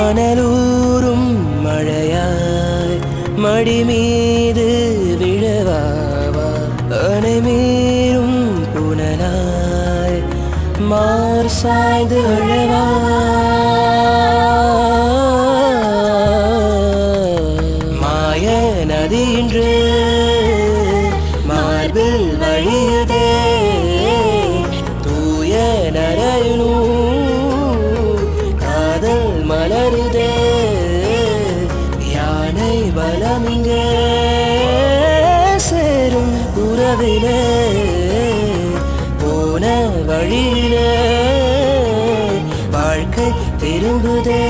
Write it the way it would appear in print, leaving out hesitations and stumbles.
மணலூரும் மழையாய் மடி மீது விழவாவா அணை மீறும் புனலாய் மார் சாய்ந்து அழவா மாய நதி இன்று மார்பில் வழியுதே தூய நரையிலும் காதல் மலருதே யானை பலமிங்கே சேரும் உறவிலே போன வழியிலே வாழ்க்கை திரும்புதே